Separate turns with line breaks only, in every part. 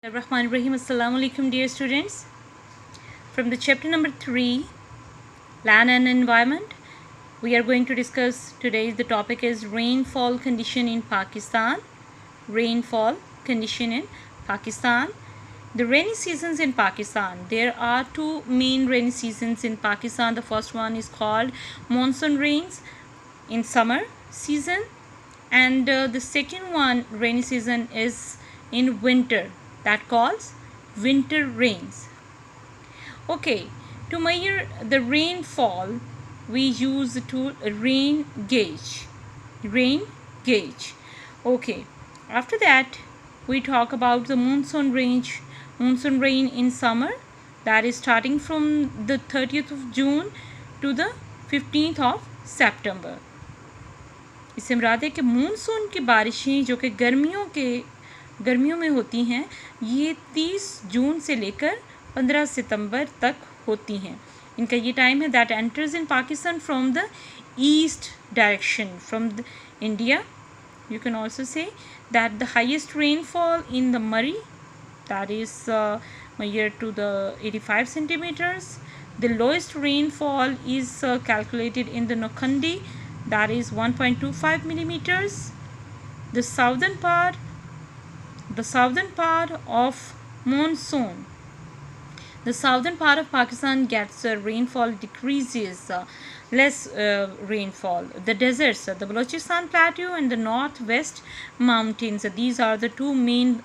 Rahman Rahim. Assalamu alaikum, dear students. From the chapter number 3, Land and Environment, we are going to discuss today. The topic is rainfall condition in Pakistan. Rainfall condition in Pakistan. The rainy seasons in Pakistan. There are two main rainy seasons in Pakistan. The first one is called monsoon rains in summer season, and the second one rainy season is in winter, that calls winter rains. Okay, to measure the rainfall we use the tool rain gauge. Okay, after that we talk about the monsoon rain in summer, that is starting from the 30th of June to the 15th of September. इससे मुराद है कि monsoon की बारिशें जो कि गर्मियों में होती हैं, ये 30 जून से लेकर 15 सितंबर तक होती हैं. इनका ये टाइम है that enters in Pakistan from the east direction from India. You can also say that the highest rainfall in the Murree, that is measured to the 85 centimeters. The lowest rainfall is calculated in the Nokhandi, that is 1.25 millimeters. The southern part of monsoon, the southern part of Pakistan gets rainfall decreases, less rainfall. The deserts, the Balochistan plateau and the northwest mountains, these are the two main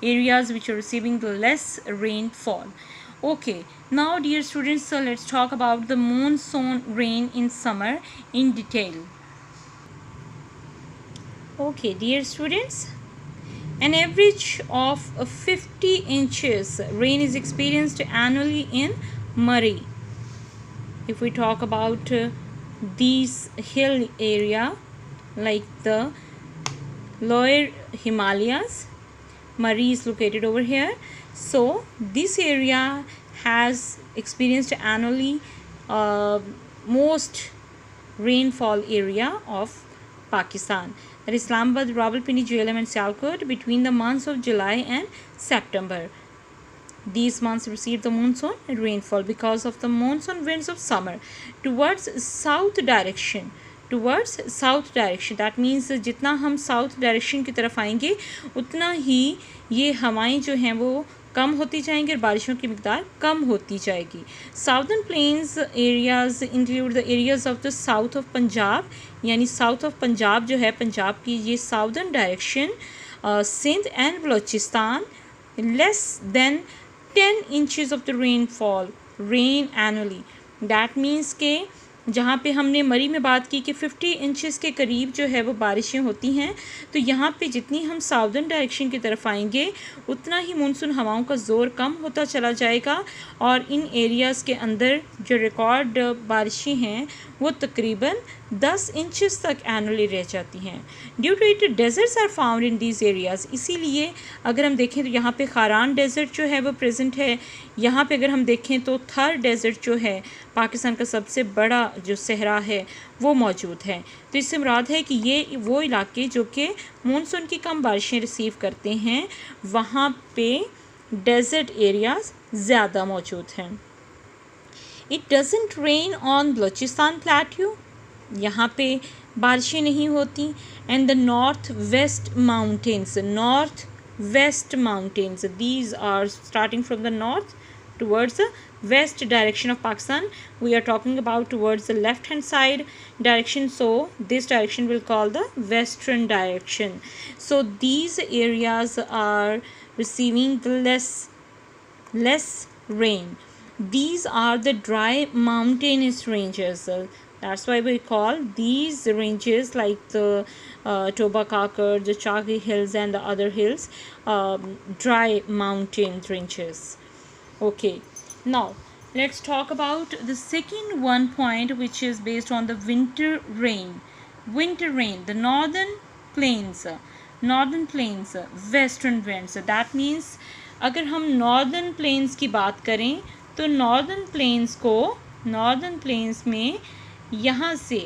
areas which are receiving the less rainfall. Okay, now dear students, let's talk about the monsoon rain in summer in detail. Okay, dear students, an average of 50 inches rain is experienced annually in Murray. If we talk about these hill area like the lower Himalayas, Murray is located over here. So this area has experienced annually most rainfall area of Pakistan, that is Islamabad, Rawalpindi, JLM and Sialkot, between the months of July and September. These months receive the monsoon rainfall because of the monsoon winds of summer towards south direction. That means जितना हम south direction की तरफ आएंगे उतना ही ये हवाएं जो हैं वो कम होती जाएंगी और बारिशों की मिकदार कम होती जाएगी. Southern plains areas include the areas of the south of Punjab, यानी साउथ ऑफ पंजाब जो है, पंजाब की ये southern direction, Sindh and Balochistan. Less than 10 inches of the rain annually. That means के जहाँ पे हमने मरी में बात की कि 50 इंचेस के करीब जो है वो बारिशें होती हैं, तो यहाँ पे जितनी हम साउदर्न डायरेक्शन की तरफ आएंगे उतना ही मानसून हवाओं का ज़ोर कम होता चला जाएगा और इन एरियाज़ के अंदर जो रिकॉर्ड बारिशें हैं वो तकरीबन 10 इंचेस तक एनुअली रह जाती हैं. Due to it deserts are found in these areas. इसीलिए अगर हम देखें तो यहाँ पे खारान डेजर्ट जो है वो प्रेजेंट है. यहाँ पे अगर हम देखें तो थर डेजर्ट जो है पाकिस्तान का सबसे बड़ा जो सहरा है वो मौजूद है. तो इससे मुराद है कि ये वो इलाके जो कि मानसून की कम बारिशें रिसीव करते हैं, वहाँ पे डेजर्ट एरियाज़ ज़्यादा मौजूद हैं. It doesn't rain on Balochistan plateau, यहाँ पे बारिशें नहीं होती. And the north west mountains, these are starting from the north towards the west direction of Pakistan. We are talking about towards the left hand side direction, so this direction will call the western direction. So these areas are receiving the less rain. These are the dry mountainous ranges. That's why we call these ranges like the Toba Kakar, the Chagri Hills and the other hills dry mountain ranges. Okay, now let's talk about the second one point, which is based on the winter rain. The northern plains, western winds. That means अगर हम northern plains की बात करें तो northern plains में यहाँ से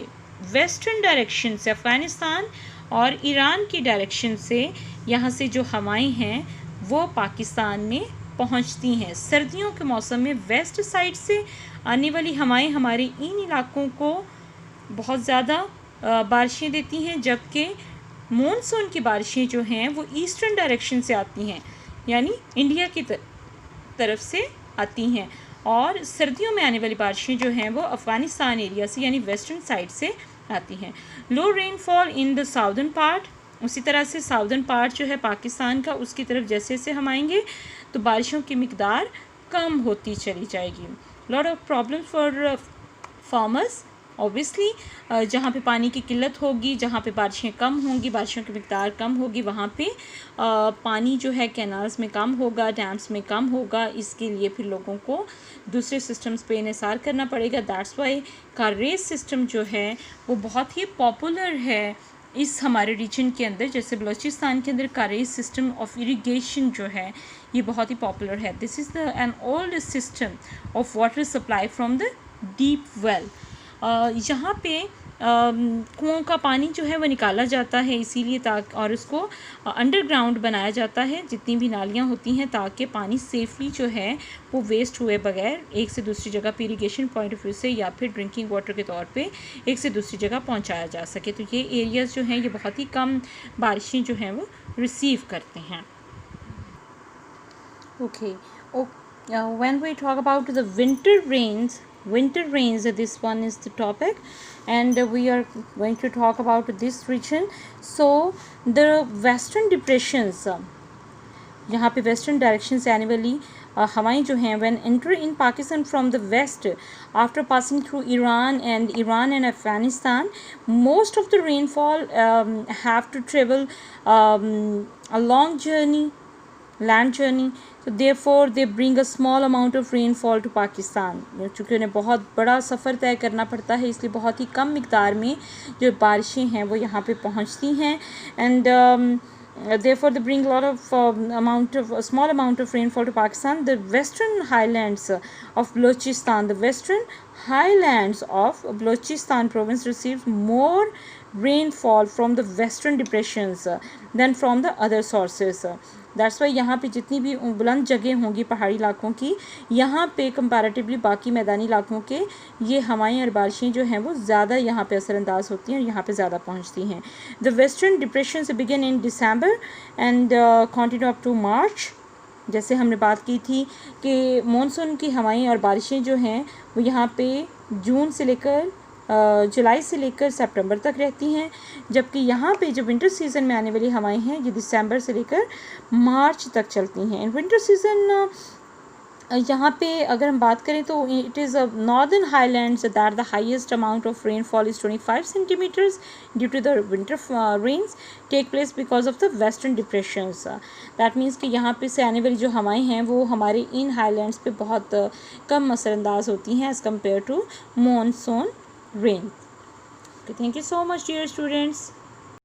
western direction से अफ़गानिस्तान और ईरान की डायरेक्शन से यहाँ से जो हवाएं हैं वो पाकिस्तान में पहुंचती हैं। सर्दियों के मौसम में वेस्ट साइड से आने वाली हवाएं हमारे इन इलाकों को बहुत ज़्यादा बारिशें देती हैं, जबकि मॉनसून की बारिशें जो हैं वो ईस्टर्न डायरेक्शन से आती हैं, यानी इंडिया की तरफ से आती हैं। और सर्दियों में आने वाली बारिशें जो हैं वो अफ़गानिस्तान एरिया से यानी वेस्टर्न साइड से आती हैं। लो rainfall in the southern part, उसी तरह से साउदर्न पार्ट जो है पाकिस्तान का, उसकी तरफ जैसे जैसे हम आएंगे तो बारिशों की मिकदार कम होती चली जाएगी। Lot of problems for farmers, obviously जहाँ पे पानी की किल्लत होगी, जहाँ पे बारिशें कम होंगी, बारिशों की मिकदार कम होगी, वहाँ पे पानी जो है कैनाल्स में कम होगा, डैम्स में कम होगा। इसके लिए फिर लोगों को दूसरे सिस्टम्स पे इन्हिसार करना पड़ेगा। दैट्स वाई कारेज सिस्टम जो है वो बहुत ही पॉपुलर है इस हमारे रीजन के अंदर। जैसे बलूचिस्तान के अंदर कारेज सिस्टम ऑफ इरिगेशन जो है ये बहुत ही पॉपुलर है। This is the an old system of water supply from the deep well. यहाँ पे कुओं का पानी जो है वो निकाला जाता है इसीलिए और उसको अंडरग्राउंड बनाया जाता है, जितनी भी नालियाँ होती हैं, ताकि पानी सेफली जो है वो वेस्ट हुए बगैर एक से दूसरी जगह पे इरिगेशन पॉइंट ऑफ व्यू से या फिर ड्रिंकिंग वाटर के तौर पे एक से दूसरी जगह पहुँचाया जा सके। तो ये एरियाज़ जो हैं ये बहुत ही कम बारिशें जो हैं वो रिसीव करते हैं। Okay, when we talk about the winter rains, this one is the topic, and we are going to talk about this region. So the western depressions, यहाँ पे western direction से आने वाली हवाएं जो हैं when enter in Pakistan from the west after passing through Iran and Afghanistan, most of the rainfall have to travel a long journey, land journey. So therefore they bring a small amount of rainfall to Pakistan. चूँकि उन्हें बहुत बड़ा सफ़र तय करना पड़ता है, इसलिए बहुत ही कम मिक़दार में जो बारिशें हैं वो यहाँ पे पहुँचती हैं। And therefore they bring a lot of a small amount of rainfall to Pakistan. The western highlands of Balochistan province receives more rainfall from the western depressions than from the other sources. That's why यहाँ पे जितनी भी बुलंद जगह होंगी पहाड़ी इलाकों की, यहाँ पे कंपैरेटिवली बाकी मैदानी इलाकों के ये हवाएं और बारिशें जो हैं वो ज़्यादा यहाँ पे असरअंदाज होती हैं और यहाँ पे ज़्यादा पहुँचती हैं। द वेस्टर्न डिप्रेशन से begin in December and continue up to March. जैसे हमने बात की थी कि मॉनसून की हवाएं और बारिशें जो हैं वो यहाँ पे जून से लेकर जुलाई से लेकर सितंबर तक रहती हैं, जबकि यहाँ पे जो विंटर सीज़न में आने वाली हवाएं हैं ये दिसंबर से लेकर मार्च तक चलती हैं। इन विंटर सीज़न यहाँ पे अगर हम बात करें तो it is northern highlands that the highest amount of rainfall is 25 centimetres due to the winter rains take place because of the western depressions. That means कि यहाँ पे से आने वाली जो हवाएं हैं वो हमारे इन हाईलैंड्स पे बहुत कम असरअंदाज होती हैं as compare to monsoon rain. Okay, thank you so much dear students.